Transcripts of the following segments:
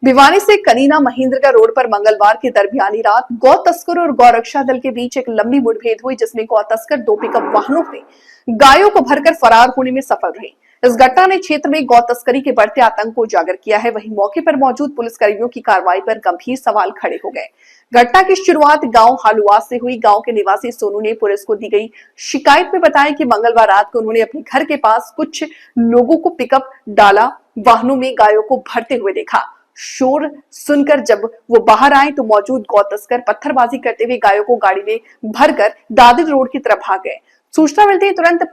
भिवानी से कनीना महेंद्रगढ़ रोड पर मंगलवार की दरमियानी रात गौ तस्करों और गौरक्षा दल के बीच एक लंबी मुठभेड़ हुई, जिसमें गौ तस्कर दो पिकअप वाहनों में गायों को भरकर फरार होने में सफल रहे। इस घटना ने क्षेत्र में गौ तस्करी के बढ़ते आतंक को उजागर किया है। वहीं मौके पर मौजूद पुलिसकर्मियों की कार्रवाई पर गंभीर सवाल खड़े हो गए। घटना की शुरुआत गांव हालुआस से हुई। गांव के निवासी सोनू ने पुलिस को दी गई शिकायत में बताया कि मंगलवार रात को उन्होंने अपने घर के पास कुछ लोगों को पिकअप डाला वाहनों में गायों को भरते हुए देखा। शोर सुनकर जब वो बाहर आए तो मौजूद गौ तस्कर पत्थरबाजी करते हुए गायों को गाड़ी में भरकर दादरी रोड की तरफ भाग गए। सूचना मिलते ही तुरंत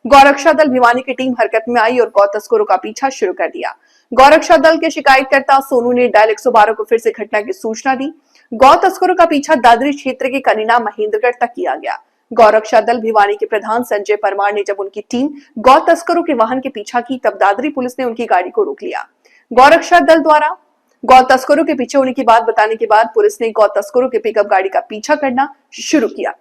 गौरक्षा दल भिवानी की टीम हरकत में आई और गौ तस्करों का पीछा शुरू कर दिया। गौरक्षा दल के शिकायतकर्ता सोनू ने डायल 112 को फिर से घटना की सूचना दी। गौ तस्करों का पीछा दादरी क्षेत्र के कनीना महेंद्रगढ़ तक किया गया। गौरक्षा दल भिवानी के प्रधान संजय परमार ने जब उनकी टीम गौ तस्करों के वाहन के पीछा की, तब दादरी पुलिस ने उनकी गाड़ी को रोक लिया। गौरक्षा दल द्वारा गौ तस्करों के पीछे होने की बात बताने के बाद पुलिस ने गौ तस्करों के पिकअप गाड़ी का पीछा करना शुरू किया।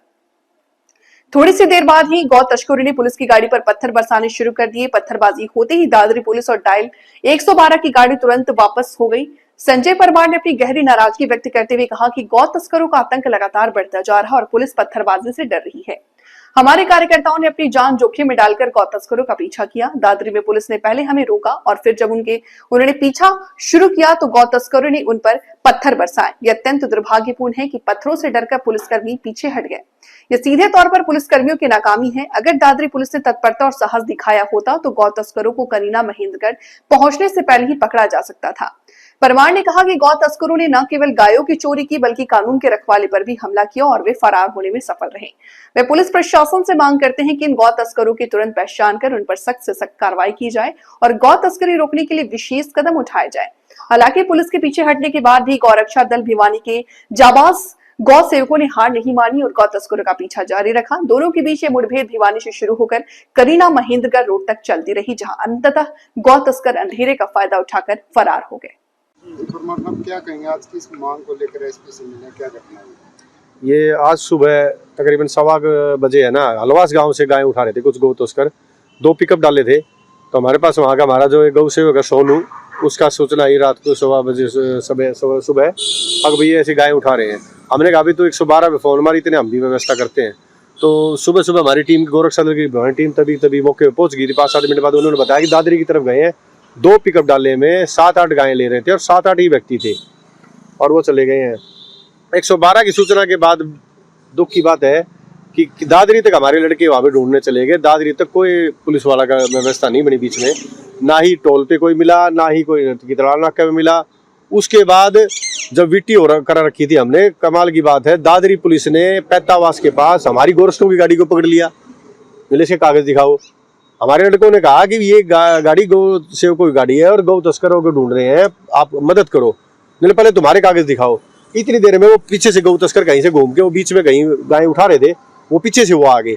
थोड़ी सी देर बाद ही गौ तस्करों ने पुलिस की गाड़ी पर पत्थर बरसाने शुरू कर दिए। पत्थरबाजी होते ही दादरी पुलिस और डायल 112 की गाड़ी तुरंत वापस हो गई। संजय परमार ने अपनी गहरी नाराजगी व्यक्त करते हुए कहा कि गौ तस्करों का आतंक लगातार बढ़ता जा रहा है और पुलिस पत्थरबाजी से डर रही है। हमारे कार्यकर्ताओं ने अपनी जान जोखिम में डालकर गौ तस्करों का पीछा किया। दादरी में पुलिस ने पहले हमें रोका और फिर जब उन्होंने पीछा शुरू किया तो गौ तस्करों ने उन पर पत्थर बरसाए। यह अत्यंत दुर्भाग्यपूर्ण है कि पत्थरों से डरकर पुलिसकर्मी पीछे हट गए। यह सीधे तौर पर पुलिसकर्मियों की नाकामी है। अगर दादरी पुलिस ने तत्परता और साहस दिखाया होता तो गौ तस्करों को कनीना महेंद्रगढ़ पहुंचने से पहले ही पकड़ा जा सकता था। परमार ने कहा कि गौ तस्करों ने न केवल गायों की चोरी की बल्कि कानून के रखवाले पर भी हमला किया और वे फरार होने में सफल रहे। वे पुलिस प्रशासन से मांग करते हैं कि इन गौ तस्करों की तुरंत पहचान कर उन पर सख्त से सख्त कार्रवाई की जाए और गौ तस्करी रोकने के लिए विशेष कदम उठाए जाए। हालांकि पुलिस के पीछे हटने के बाद भी गौरक्षा दल भिवानी के जाबाज गौ सेवकों ने हार नहीं मानी और गौ तस्करों का पीछा जारी रखा। दोनों के बीच ये मुठभेड़ भिवानी से शुरू होकर कनीना महेंद्रगढ़ रोड तक चलती रही, जहां अंततः गौ तस्कर अंधेरे का फायदा उठाकर फरार हो गए। क्या कहेंगे आज की इस मांग को लेकर एसपी से मिले, क्या घटना हुई? ये आज सुबह तकरीबन 1:15 बजे है ना, हलवास गांव से गाय उठा रहे थे कुछ गौ तस्कर। 2 पिकअप डाले थे तो हमारे पास वहाँ का हमारा जो गौ सेवक है सोनू, उसका सूचना ही रात को 1:15 बजे सुबह अब भैया ऐसी गाय उठा रहे हैं। हमने कहा अभी तो 112 पे फोन मारी, इतने हम भी व्यवस्था करते हैं। तो सुबह सुबह हमारी टीम गौरक्षा दल की टीम तभी मौके पर पहुंच गई थी। 5-7 मिनट बाद उन्होंने बताया कि दादरी की तरफ गए हैं। 2 पिकअप डाले में 7-8 गायें ले रहे थे और 7-8 ही व्यक्ति थे और वो चले गए हैं। 112 की सूचना के बाद दुख की बात है कि दादरी तक हमारे लड़के वहाँ पे ढूंढने चले गए। दादरी तक कोई पुलिस वाला का व्यवस्था नहीं बनी बीच में, ना ही टोल पे कोई मिला, ना ही कोई नाका में मिला। उसके बाद जब वीटी कर रखी थी हमने, कमाल की बात है दादरी पुलिस ने पैतावास के पास हमारी गोरक्षों की गाड़ी को पकड़ लिया। मिले से कागज दिखाओ। हमारे लड़कों ने कहा कि ये गाड़ी गौ सेवकों की गाड़ी है और गौ तस्करों को ढूंढ रहे हैं, आप मदद करो। मैंने पहले तुम्हारे कागज दिखाओ। इतनी देर में वो पीछे से गौ तस्कर कहीं से घूम के वो बीच में कहीं गाय उठा रहे थे, वो पीछे से वो आ गए।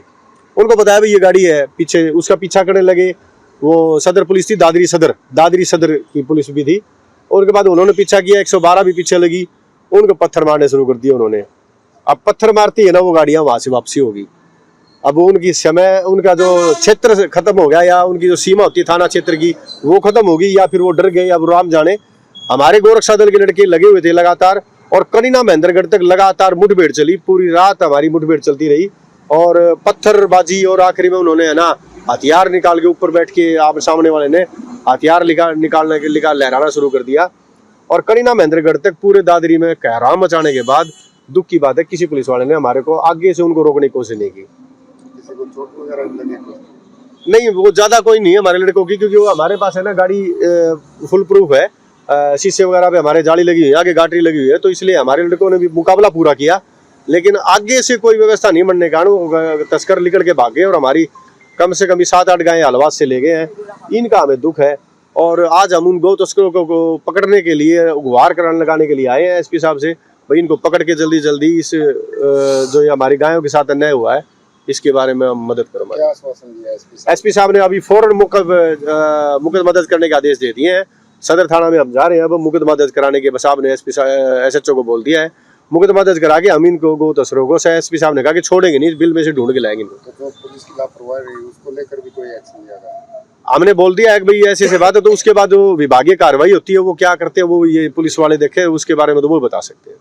उनको बताया भाई ये गाड़ी है, पीछे उसका पीछा करने लगे। वो सदर पुलिस थी, दादरी सदर की पुलिस भी थी। और उसके बाद उन्होंने पीछा किया, 112 भी पीछे लगी, उनको पत्थर मारने शुरू कर दिए उन्होंने। अब पत्थर मारती है ना वो गाड़ियां वहां से वापसी होगी। अब उनकी समय, उनका जो क्षेत्र खत्म हो गया या उनकी जो सीमा होती है थाना क्षेत्र की वो खत्म होगी या फिर वो डर गए, अब राम जाने। हमारे गोरक्षा दल के लड़के लगे हुए थे लगातार और कनीना महेंद्रगढ़ तक लगातार मुठभेड़ चली। पूरी रात हमारी मुठभेड़ चलती रही और पत्थरबाजी और आखिरी में उन्होंने है ना हथियार निकाल के ऊपर बैठ के आप सामने वाले ने हथियार लहराना शुरू कर दिया और कनीना महेंद्रगढ़ तक पूरे दादरी में कहराम मचाने के बाद दुख की बात है किसी पुलिस वाले ने हमारे को आगे से उनको रोकने की कोशिश नहीं की। किसी को चोट वगैरह लगी? नहीं, वो ज्यादा कोई नहीं है हमारे लड़कों की, क्योंकि वो हमारे पास है ना गाड़ी फुल प्रूफ है, शीशे वगैरह पे हमारे जाली लगी हुई है, आगे गाड़ी लगी हुई है, तो इसलिए हमारे लड़कों ने भी मुकाबला पूरा किया। लेकिन आगे से कोई व्यवस्था नहीं बनने के कारण वो तस्कर निकल के भागे और हमारी कम से कम 7-8 गायें हलवास से ले गए हैं। इनका हमें दुख है और आज हम उन गौ तस्करों को पकड़ने के लिए गुहार कराने लगाने के लिए आए हैं एसपी साहब से, भाई इनको पकड़ के जल्दी इस जो ये हमारी गायों के साथ अन्याय हुआ है इसके बारे में हम मदद करें। क्या आश्वासन दिया एसपी साहब ने? अभी फौरन मुकदमा दर्ज करने के आदेश दे दिए हैं। सदर थाना में हम जा रहे हैं, अब मुकदमा दर्ज कराने के साहब ने SHO को बोल दिया है। मुकदमा दर्ज करा के हम इनको गौ तस्करों को एसपी साहब ने कहा कि छोड़ेंगे नहीं, बिल में से ढूंढ के लाएंगे। तो जो पुलिस की लापरवाही रही उसको लेकर भी कोई एक्शन लिया गया? हमने बोल दिया है कि भाई ऐसे ऐसे बात है, तो उसके बाद जो विभागीय कार्रवाई होती है वो क्या करते हैं वो ये पुलिस वाले देखे, उसके बारे में तो वो बता सकते हैं।